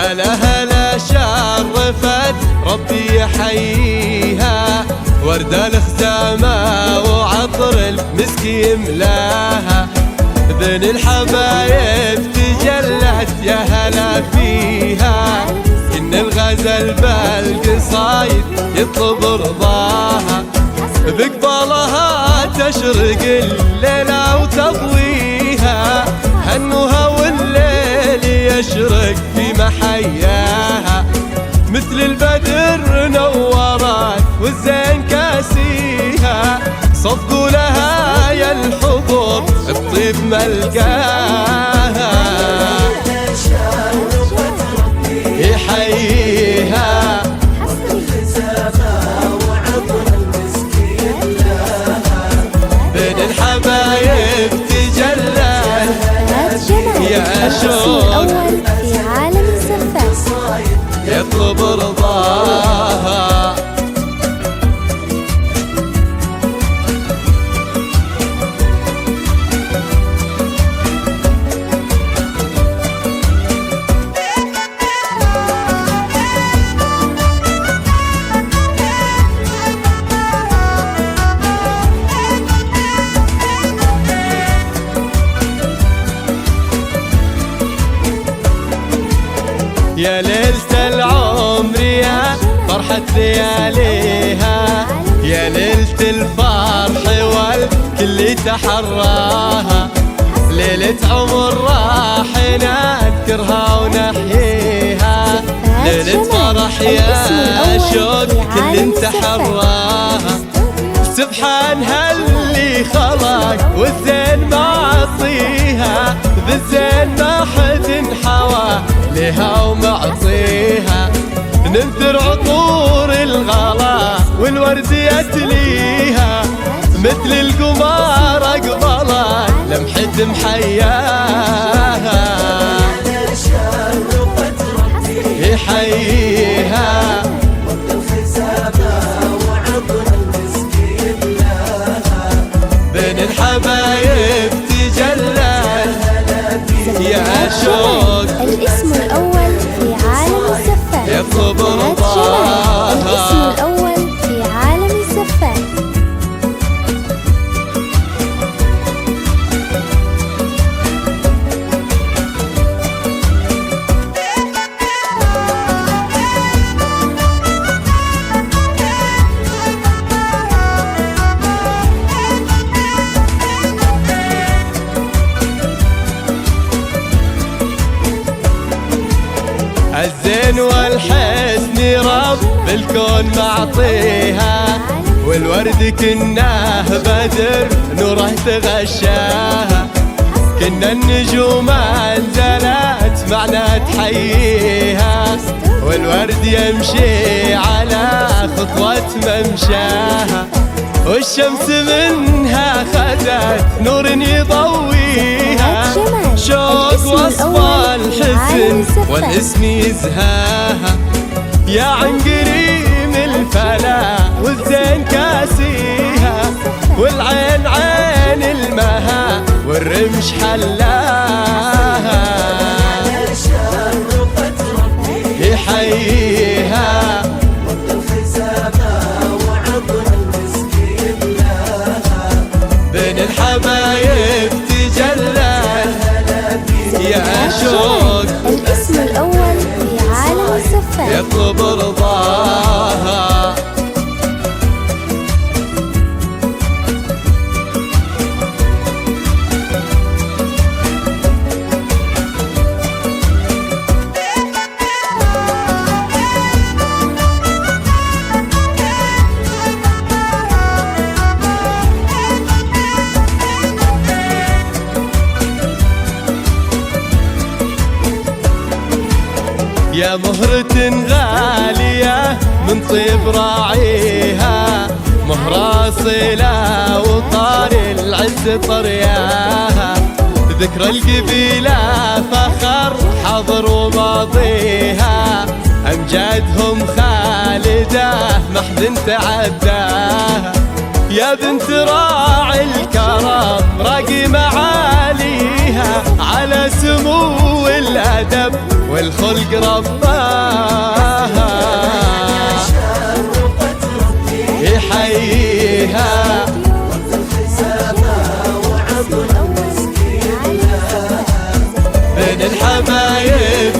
هلا هلا شرفت ربي يحييها، وردة الخزامة وعطر المسك يملاها، بين الحبايب تجلت يا هلا فيها، إن الغزل بالقصايد يطلب رضاها، بقبالها تشرق الليلة وتضويها، هنوها والليل يشرق في محياها، مثل البدر نورت والزين كاسيها، صفقوا لها يا الحضور الطيب ملقاها، يحييها بين الحبايب تجلى يا شوق في عالم الزفاف يطلب رضاها. يا ليلة العمر يا فرحة لياليها، يا ليلة الفرح والكل تحراها، ليلة عمر راح نذكرها ونحييها، ليلة فرح يا شوق كل تحراها، سبحان هاللي خلق والزين معطيها، بالزين ما حد حوى لها ومعطيها، ننثر عطور الغلا والورد يتليها، مثل القمر اقبلت لمحة محياها، يحييها بين الحبايب تجلى يا شوق الاسم الأول في عالم الزفاف يطلب رضاها. الاسم الأول في عالم الزفاف. الزين والحسن رب الكون معطيها، والورد كناه بدر نوره تغشاها، كنا النجوم انزلت معنا تحييها، والورد يمشي على خطوة ممشاها، والشمس منها خذت نور يضويها، شوق وصف الحسن والاسم يزهاها، يا عن قريم الفلا والزين كاسيها، والعين عين المها والرمش حلاها، يحييها بين الحبايب تجلى يا شوق الاسم الأول في عالم الزفاف يطلب رضاها. يا مهرة غالية من طيب راعيها، مهرة صلة وطار العز طرياها، ذكرى القبيلة فخر حضر وماضيها، أمجادهم خالدة ما حد تعداها، يا بنت راعي الكرم راقي معاليها، على سمو الأدب الخلق رباها يحييها بين الحبايب